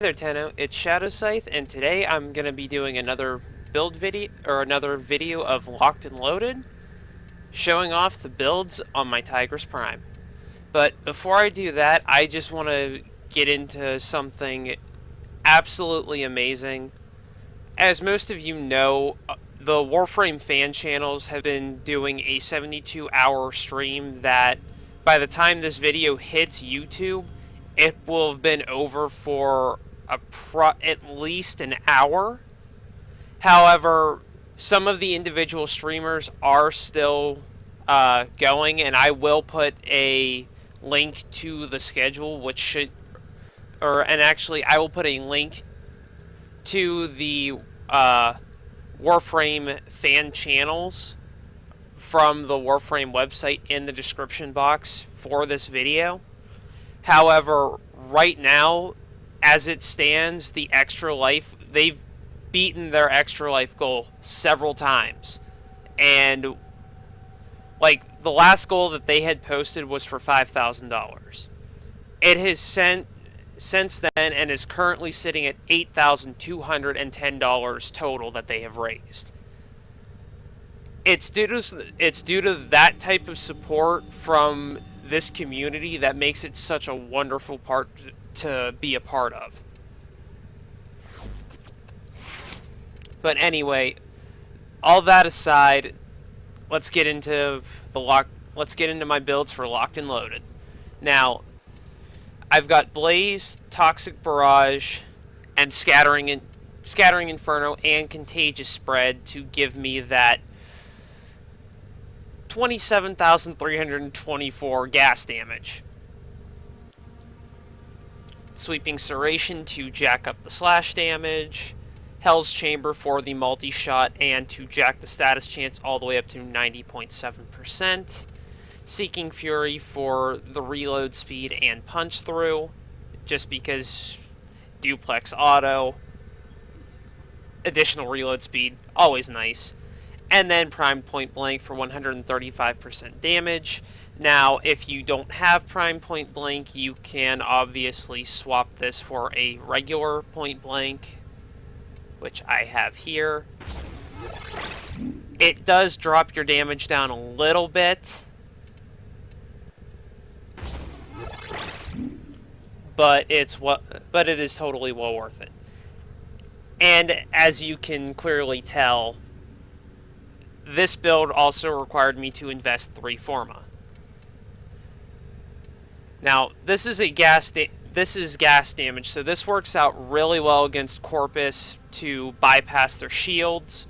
Hey there, Tenno. It's Shadow Scythe, and today I'm going to be doing another build video, or another video of Locked and Loaded, showing off the builds on my Tigris Prime. But before I do that, I just want to get into something absolutely amazing. As most of you know, the Warframe fan channels have been doing a 72-hour stream that, by the time this video hits YouTube, it will have been over for at least an hour. However, some of the individual streamers are still going, and I will put a link to the schedule, which should, and actually, I will put a link to the Warframe fan channels from the Warframe website in the description box for this video. However, right now, as it stands, the extra life, they've beaten their extra life goal several times. And, like, the last goal that they had posted was for $5,000. It has since then and is currently sitting at $8,210 total that they have raised. It's due to that type of support from this community that makes it such a wonderful part to be a part of. But anyway, all that aside, let's get into my builds for Locked and Loaded. Now, I've got Blaze, Toxic Barrage, and Scattering Inferno and Contagious Spread to give me that 27,324 gas damage. Sweeping Serration to jack up the slash damage. Hell's Chamber for the multi-shot and to jack the status chance all the way up to 90.7%. Seeking Fury for the reload speed and punch through, just because duplex auto, additional reload speed, always nice. And then Prime Point Blank for 135% damage. Now, if you don't have Prime Point Blank, you can obviously swap this for a regular Point Blank, which I have here. It does drop your damage down a little bit, but it is totally well worth it. And as you can clearly tell, this build also required me to invest 3 Forma. Now, this is gas damage, so this works out really well against Corpus to bypass their shields.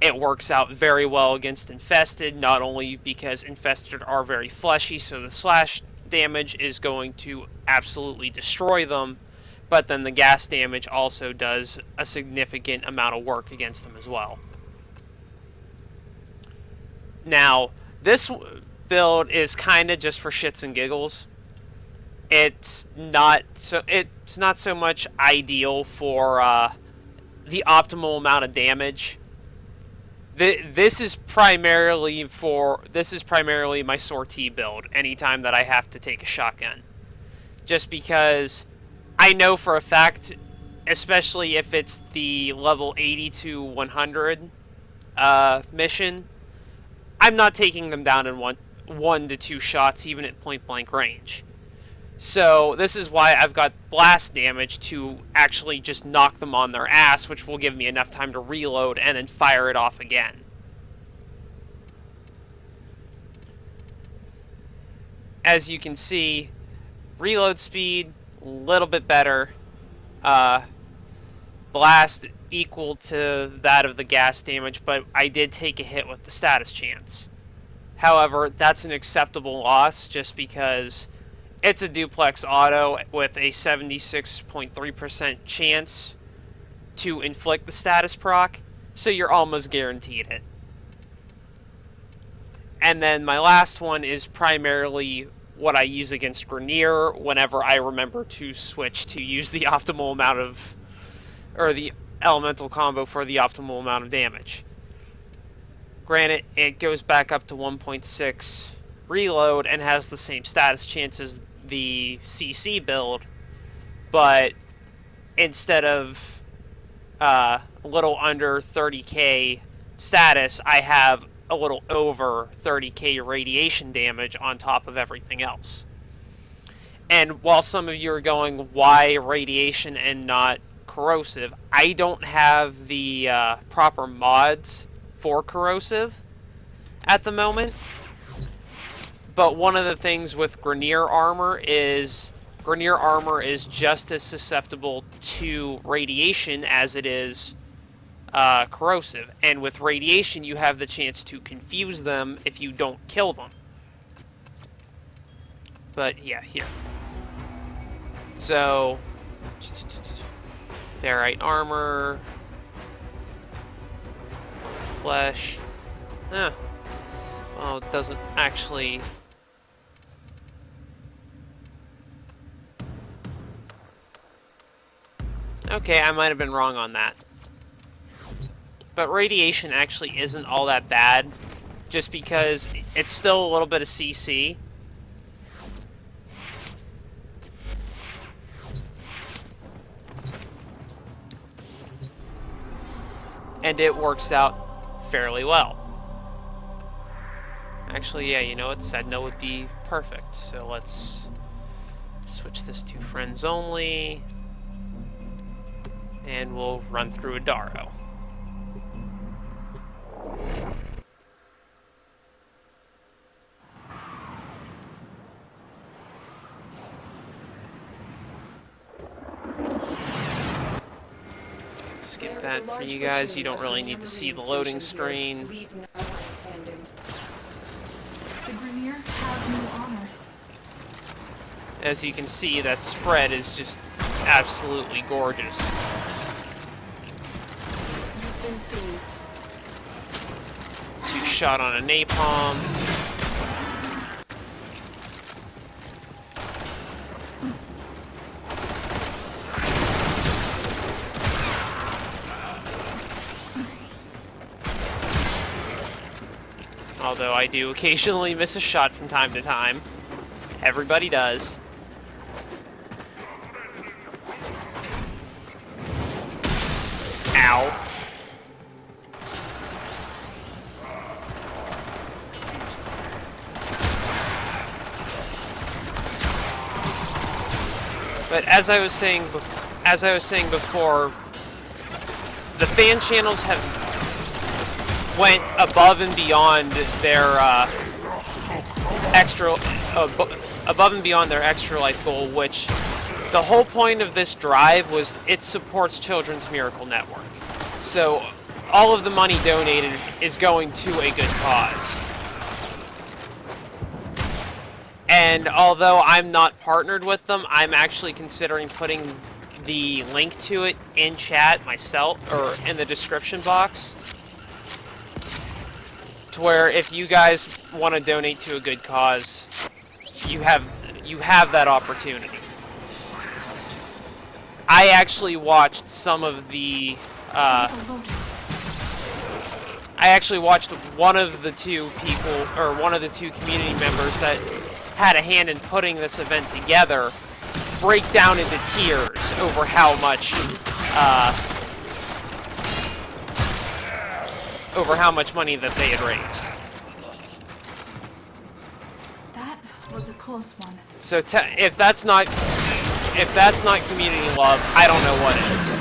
It works out very well against Infested, not only because Infested are very fleshy, so the slash damage is going to absolutely destroy them, but then the gas damage also does a significant amount of work against them as well. Now, this build is kind of just for shits and giggles. It's not so much ideal for the optimal amount of damage. This is primarily my sortie build anytime that I have to take a shotgun. Just because I know for a fact, especially if it's the level 80 to 100 mission, I'm not taking them down in one to 2 shots, even at point blank range. So this is why I've got blast damage to actually just knock them on their ass, which will give me enough time to reload and then fire it off again. As you can see, reload speed, a little bit better. Blast equal to that of the gas damage, but I did take a hit with the status chance. However, that's an acceptable loss just because it's a duplex auto with a 76.3% chance to inflict the status proc, so you're almost guaranteed it. And then my last one is primarily what I use against Grineer whenever I remember to switch to use the optimal amount of, or the elemental combo for the optimal amount of damage. Granted, it goes back up to 1.6 reload and has the same status chance as the CC build, but instead of a little under 30k status, I have a little over 30k radiation damage on top of everything else. And while some of you are going, why radiation and not corrosive? I don't have the proper mods for corrosive at the moment. But one of the things with grineer armor is just as susceptible to radiation as it is corrosive. And with radiation, you have the chance to confuse them if you don't kill them. But yeah, here. So, ferrite armor, flesh. Well, it doesn't actually. Okay, I might have been wrong on that. But radiation actually isn't all that bad, just because it's still a little bit of CC. And it works out fairly well. Actually, yeah, you know what? Sedna would be perfect. So let's switch this to friends only. And we'll run through Adaro. Skip that for you guys. You don't really need to see the loading screen. The grineer have new armor. As you can see, that spread is just absolutely gorgeous. You've been seen. Two shot on a napalm. Although I do occasionally miss a shot from time to time. Everybody does. Ow. But as I was saying before, the fan channels have went above and beyond their extra life goal, which the whole point of this drive was it supports Children's Miracle Network. So all of the money donated is going to a good cause. And although I'm not partnered with them, I'm actually considering putting the link to it in chat myself, or in the description box, to where if you guys want to donate to a good cause, you have that opportunity. I actually watched some of the I actually watched one of the two community members that had a hand in putting this event together break down into tears over how much money that they had raised. That was a close one. So if that's not community love, I don't know what is.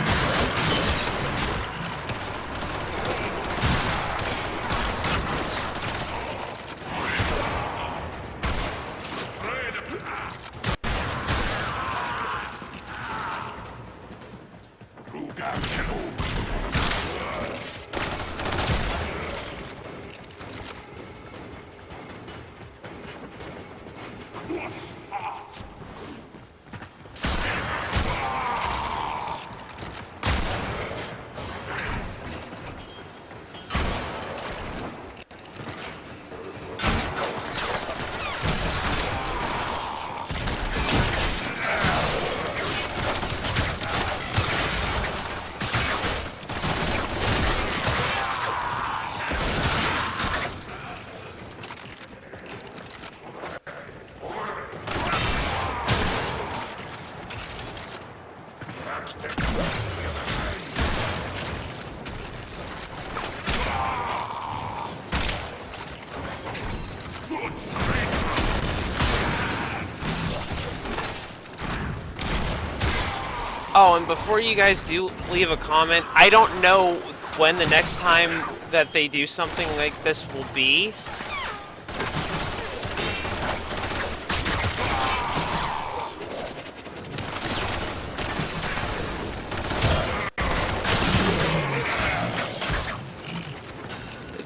Oh, and before you guys do leave a comment, I don't know when the next time that they do something like this will be.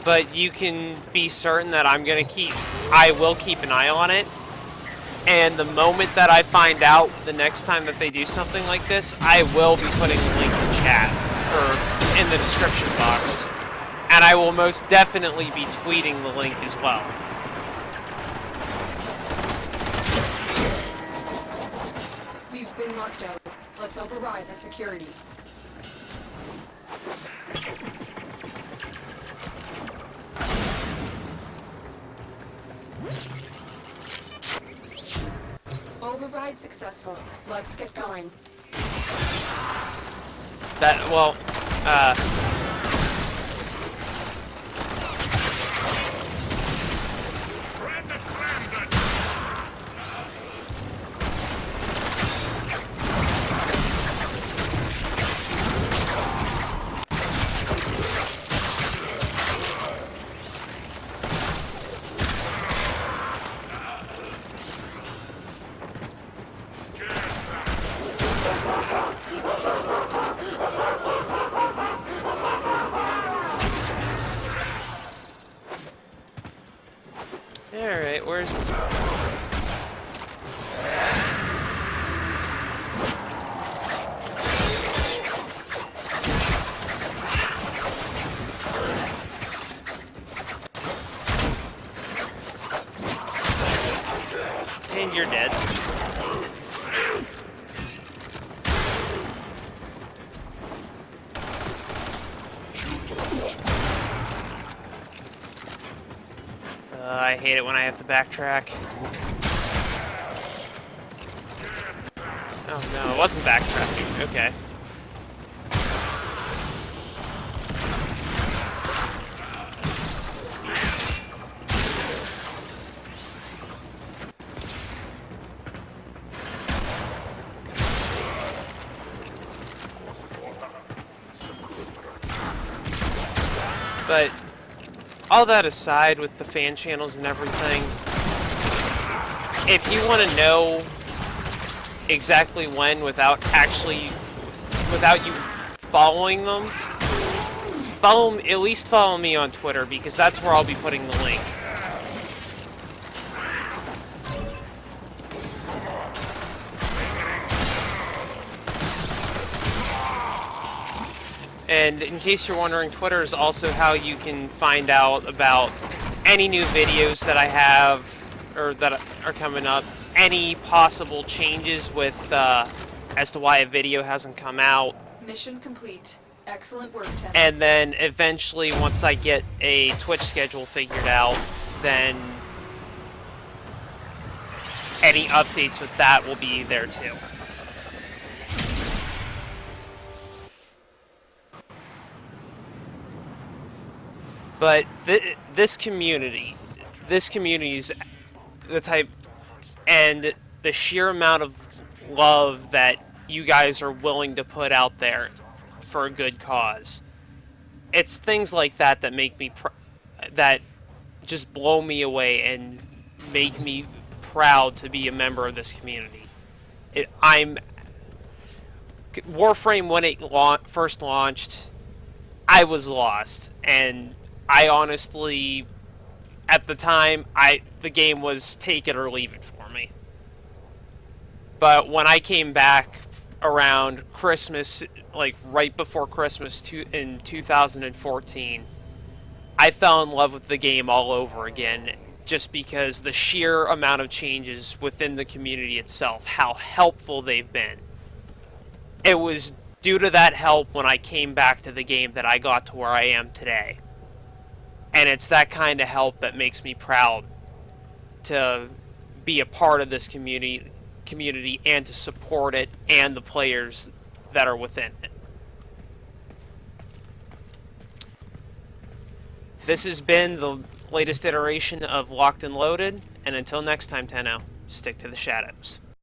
But you can be certain that I will keep an eye on it. And the moment that I find out the next time that they do something like this, I will be putting a link in chat, or in the description box. And I will most definitely be tweeting the link as well. We've been locked out. Let's override the security. Override successful. Let's get going. Alright, where's this? And you're dead. I hate it when I have to backtrack. Oh no, it wasn't backtracking. Okay. But all that aside, with the fan channels and everything, if you want to know exactly when without you following them, at least follow me on Twitter, because that's where I'll be putting the link. And in case you're wondering, Twitter is also how you can find out about any new videos that I have, or that are coming up, any possible changes with, as to why a video hasn't come out. Mission complete. Excellent work, Ted. And then eventually, once I get a Twitch schedule figured out, then any updates with that will be there too. But this community is the type, and the sheer amount of love that you guys are willing to put out there for a good cause. It's things like that that make me, that just blow me away and make me proud to be a member of this community. Warframe, when it first launched, I was lost, and I honestly, at the time, the game was take it or leave it for me. But when I came back around Christmas, like right before Christmas in 2014, I fell in love with the game all over again, just because the sheer amount of changes within the community itself, how helpful they've been. It was due to that help when I came back to the game that I got to where I am today. And it's that kind of help that makes me proud to be a part of this community and to support it and the players that are within it. This has been the latest iteration of Locked and Loaded, and until next time, Tenno, stick to the shadows.